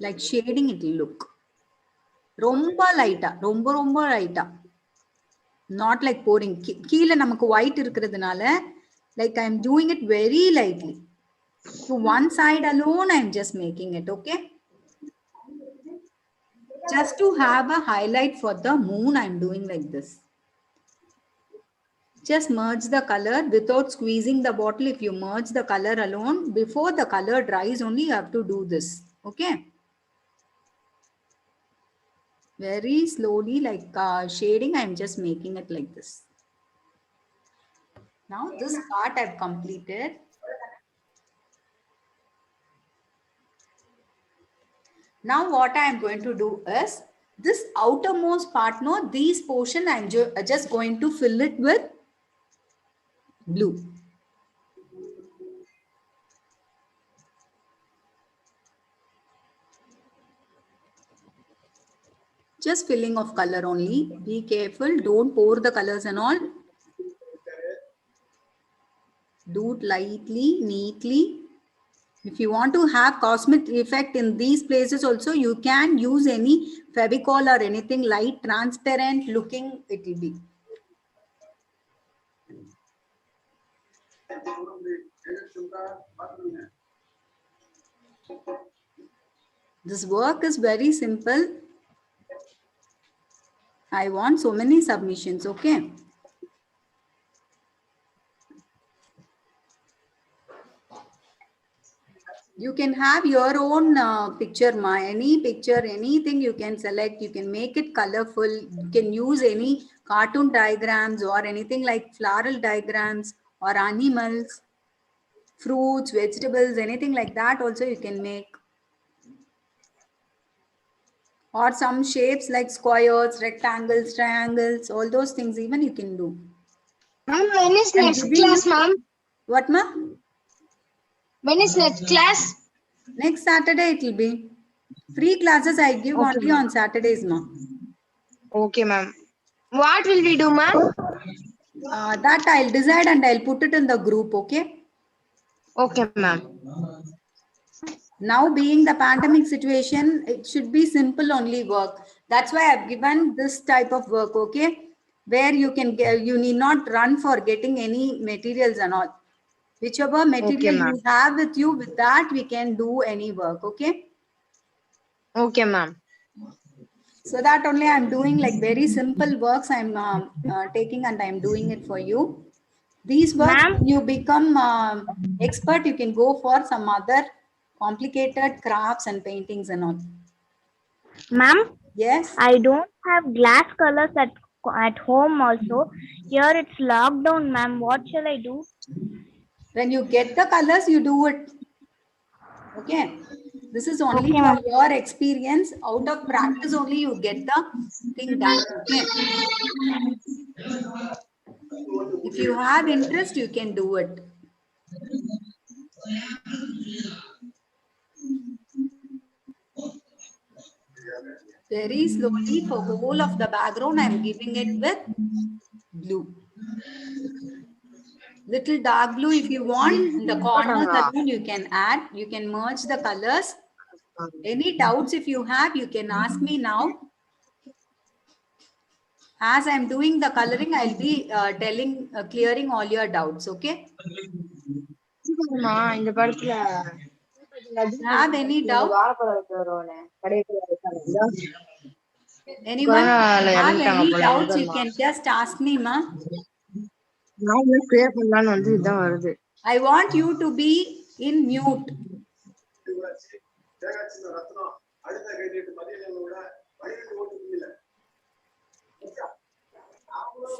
Like shading it will look. Romba lighta, romba lighta. Not like pouring. Keela namakku white irukkiradhanaala, like I'm doing it very lightly. To one side alone, I'm just making it, okay? Just to have a highlight for the moon, I'm doing like this. Just merge the color without squeezing the bottle. If you merge the color alone, before the color dries only, you have to do this, okay? Very slowly, like shading, I'm just making it like this. Now this part I've completed. Now what I am going to do is this outermost part, no, these portion I'm just going to fill it with blue. Just filling of color only. Be careful, don't pour the colors and all. Do it lightly, neatly. If you want to have cosmetic effect in these places also, you can use any Fevicol or anything light, transparent looking it will be. This work is very simple. I want so many submissions, okay? You can have your own picture, any picture, anything you can select. You can make it colorful. You can use any cartoon diagrams or anything like floral diagrams or animals, fruits, vegetables, anything like that also you can make. Or some shapes like squares, rectangles, triangles, all those things even you can do. Ma'am, when is I'm next giving class, you- ma'am? What, ma? When is next class? Next Saturday it will be. Free classes I give Okay, only ma'am. on Saturdays, ma. Okay, ma'am. What will we do, ma'am? That I'll decide and I'll put it in the group, okay? Okay, ma'am. Now being the pandemic situation, it should be simple only work. That's why I've given this type of work, okay? Where you can get, you need not run for getting any materials and all. Whichever material ma'am. you have with you, with that we can do any work, okay? Okay, ma'am. So that only I'm doing like very simple works I'm taking and I'm doing it for you. These works, Ma'am? when you become expert, you can go for some other complicated crafts and paintings and all. Ma'am, Yes. I don't have glass colors at home also. Here it's locked down, ma'am. What shall I do? When you get the colors, you do it. Okay. This is only Okay, for ma'am. your experience. Out of practice only you get the thing done. Okay. If you have interest, you can do it. Very slowly for whole of the background, I'm giving it with blue. Little dark blue if you want. In the corners alone you can add. You can merge the colors. Any doubts if you have, you can ask me now. As I'm doing the coloring, I'll be clearing all your doubts, okay? இந்த படத்துல Have any doubt? Anyone have any doubts? You can just ask me, ma. I want you to be in mute.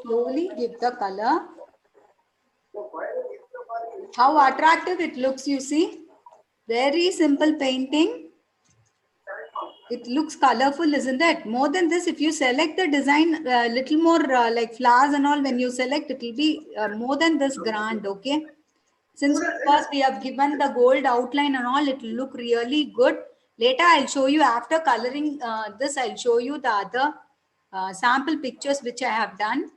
Slowly give the color. How attractive it looks, you see? Very simple painting. It looks colorful, isn't it? More than this, if you select the design little more like flowers and all, when you select, it will be more than this grand, okay? Since first we have given the gold outline and all, it will look really good. Later, I'll show you after coloring this, I'll show you the other sample pictures which I have done.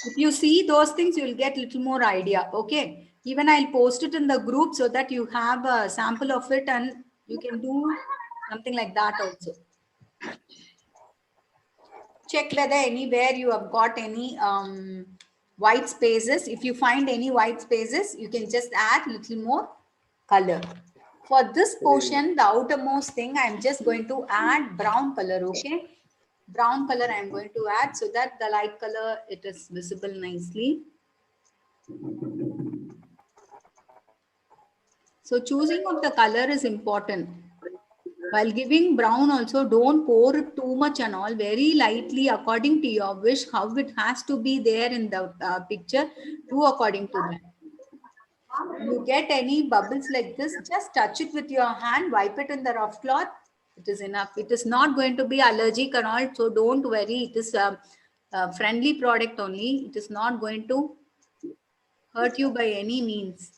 If you see those things, you will get little more idea. Okay. Even I'll post it in the group so that you have a sample of it and you can do something like that also. Check whether anywhere you have got any white spaces. If you find any white spaces, you can just add little more color. For this portion, the outermost thing, I'm just going to add brown color. Okay. Brown color I'm going to add so that the light color, it is visible nicely. So choosing of the color is important. While giving brown also, don't pour it too much and all, very lightly according to your wish, how it has to be there in the picture, do according to that. You get any bubbles like this, just touch it with your hand, wipe it in the rough cloth. It is enough. It is not going to be allergic and all, so don't worry. It is a friendly product only. It is not going to hurt you by any means.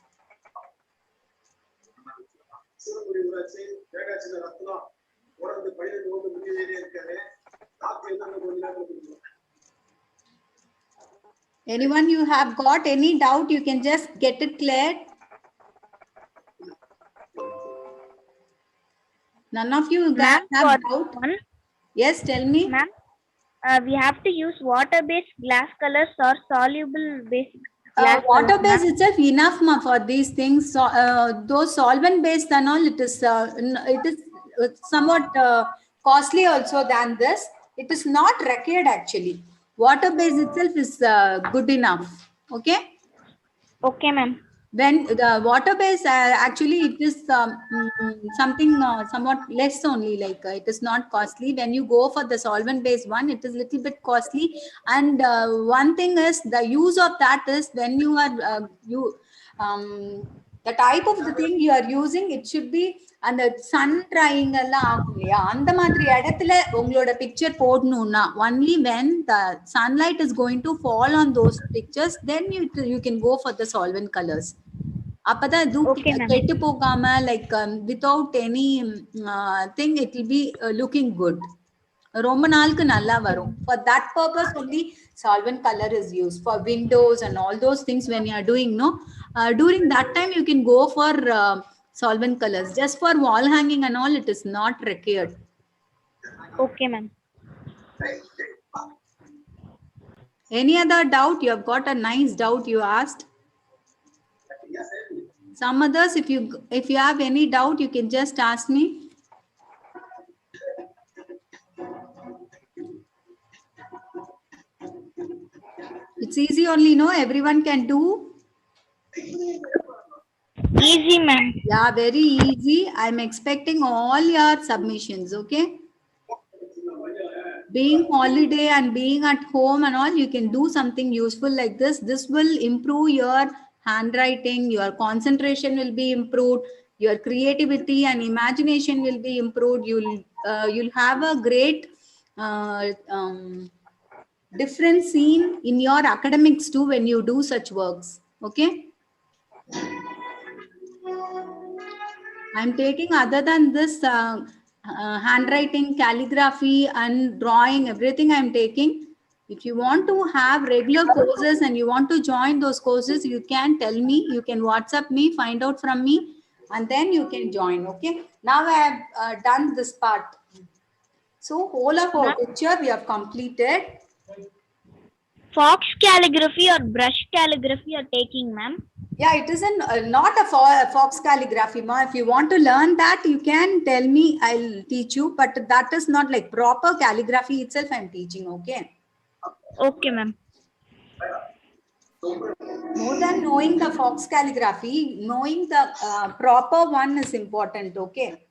Anyone you have got any doubt, you can just get it cleared. None of you guys have doubt? Yes, tell me. Ma'am, we have to use water-based glass colors or soluble-based glass Water-based itself enough for these things. So, those solvent-based and all, it is somewhat costly also than this. It is not required actually. Water-based itself is good enough. Okay. Okay, ma'am. When the water-based, actually it is something somewhat less only, like it is not costly. When you go for the solvent-based one, it is little bit costly. And one thing is the use of that is when you are the type of the thing you are using, it should be and the sun drying and the picture only when the sunlight is going to fall on those pictures, then you can go for the solvent colors. Okay, ma'am. Like without any thing, it will be looking good. ரொம்ப நாளுக்கு நல்லா வரும். For that purpose only solvent color is used for windows and all those things. When you are doing during that time you can go for solvent colors. Just for wall hanging and all, it is not required. Okay, ma'am. Any other doubt? You have got a nice doubt you asked. Some others, if you have any doubt, you can just ask me. It's easy only, no? Everyone can do. Easy, ma'am. Yeah, very easy. I'm expecting all your submissions, okay? Being holiday and being at home and all, you can do something useful like this. This will improve your handwriting, your concentration will be improved, your creativity and imagination will be improved. You'll have a great different scene in your academics too when you do such works. Okay. I'm taking other than this handwriting, calligraphy and drawing, everything I'm taking. If you want to have regular courses and you want to join those courses, you can tell me, you can WhatsApp me, find out from me, and then you can join. Okay. Now I have done this part. So whole of our picture we have completed. Fox calligraphy or brush calligraphy you're taking, ma'am? Yeah, it isn't not a fox calligraphy, ma. If you want to learn that, you can tell me, I'll teach you. But that is not like proper calligraphy itself I'm teaching, okay? Okay, ma'am. More than knowing the fox calligraphy, knowing the proper one is important, okay?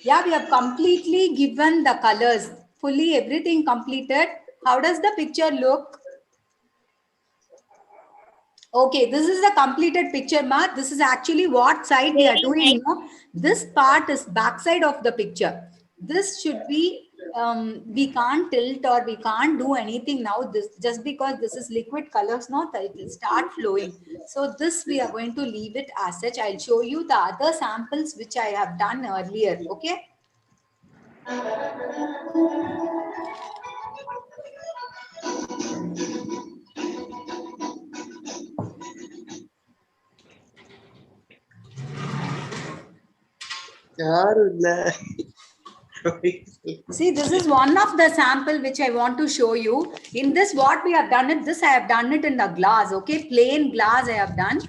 Yeah, we have completely given the colors, fully everything completed. How does the picture look? Okay, this is the completed picture, ma. This is actually what side we are doing. You know, this part is back side of the picture. This should be, we can't tilt or we can't do anything now. This just because this is liquid colors, no, it will start flowing. So this we are going to leave it as such. I'll show you the other samples which I have done earlier. Okay. See, this is one of the sample which I want to show you. In this, what we have done it, this I have done it in the glass, okay? Plain glass I have done.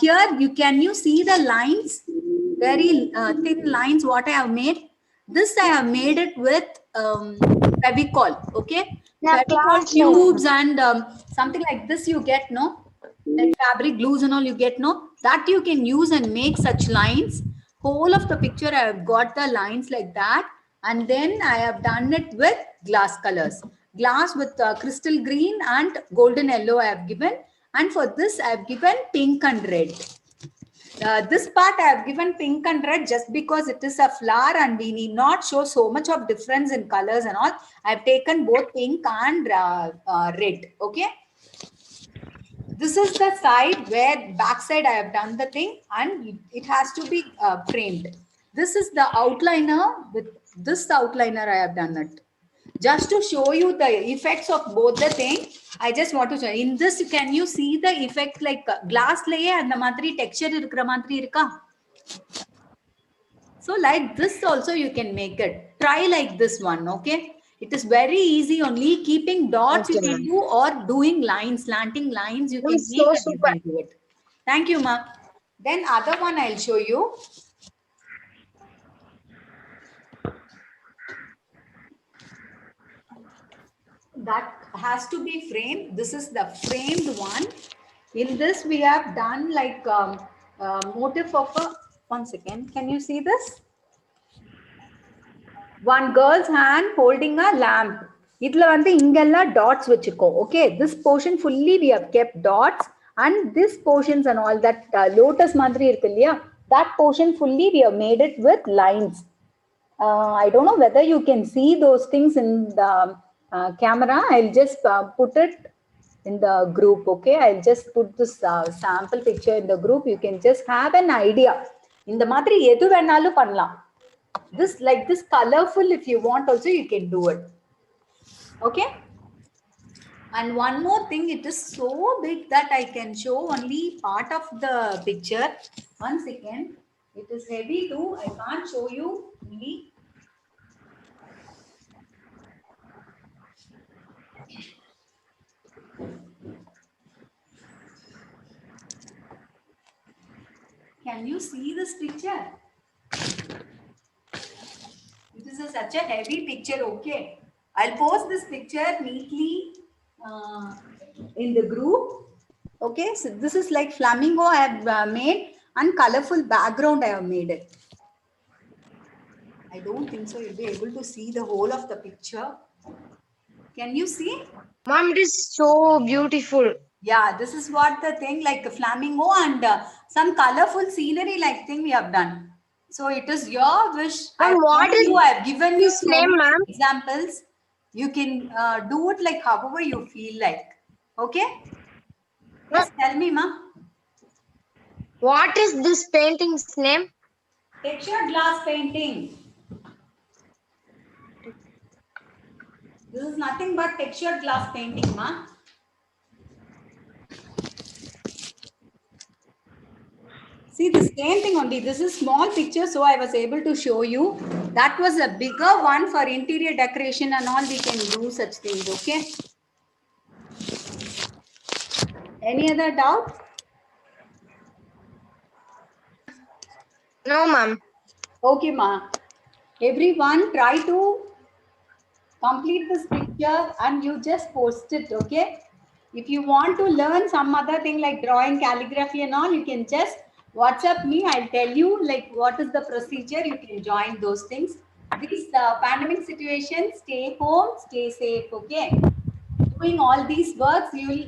Here, you see the lines, very thin lines, what I have made. This I have made it with Fevicol, okay? Yeah, Fevicol glass tubes and something like this you get, no? Like fabric glues and all you get, no? That you can use and make such lines. Whole of the picture I have got the lines like that, and then I have done it with glass colors. Glass with crystal green and golden yellow I have given, and for this I have given pink and red. This part I have given pink and red just because it is a flower and we need not show so much of difference in colors and all. I have taken both pink and red. Okay. This is the side where back side I have done the thing and it has to be framed. This is the outliner. With this outliner I have done it. Just to show you the effects of both the thing, I just want to show. In this, can you see the effect like glass layer and the madri texture irukra madri irka? So like this also you can make it. Try like this one, okay? It is very easy. Only keeping dots you can do or doing lines, slanting lines you can make and you can do it. Thank you, ma. Then other one I'll show you. That has to be framed. This is the framed one. In this we have done like motif of a, one second, can you see this? One girl's hand holding a lamp. Idla vande ingella dots vechiko. Okay, this portion fully we have kept dots, and this portions and all that lotus madri irukku, that portion fully we have made it with lines. I don't know whether you can see those things in the camera. I'll just put it in the group. Okay, I'll just put this sample picture in the group. You can just have an idea. In the madri edu venalu pannalam. This like this colorful, if you want also you can do it. Okay. And one more thing, it is so big that I can show only part of the picture. One second. It is heavy too. I can't show you only. Can you see this picture? It is such a heavy picture. Okay. I'll post this picture neatly in the group. Okay. So this is like flamingo I have made and colorful background I have made it. I don't think so you'll be able to see the whole of the picture. Can you see? Mom, it is so beautiful. Yeah, this is what the thing like a flamingo and some colorful scenery like thing we have done. So it is your wish. I have given you so name, ma'am? examples. You can do it like however you feel like. Okay? Yes, tell me, ma. What is this painting's name? Textured glass painting. This is nothing but textured glass painting, ma. See, the same thing only. This is small picture, so I was able to show you. That was a bigger one for interior decoration and all. We can do such things, okay? Any other doubt? No, ma'am. Okay, ma. Everyone try to complete this picture and you just post it, okay? If you want to learn some other thing like drawing, calligraphy and all, you can just WhatsApp me. I'll tell you like what is the procedure. You can join those things. This pandemic situation, stay home, stay safe, okay? Doing all these works, you will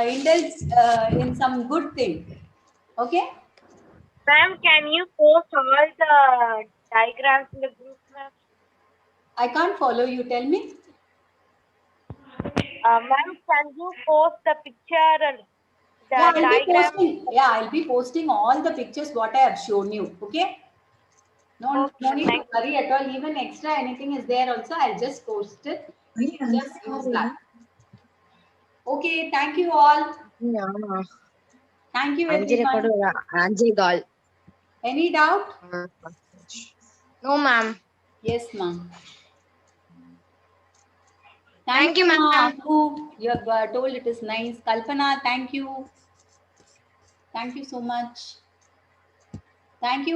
indulge in some good thing, okay? Ma'am, can you post all the diagrams in the group, ma'am? I can't follow you. Tell me. Ma'am, can you post the picture and the diagram? I'll be posting all the pictures what I have shown you. Okay. No need to worry at all. Even extra anything is there also. I'll just post it. You can just use that. Okay, thank you all. ஆமா Thank you 5 everyone. கூட 5.15. Any doubt? No ma'am. Yes, ma'am. Thank you, ma'am. ma'am. Anku. You have told it is nice. Kalpana, thank you. Thank you so much. Thank you.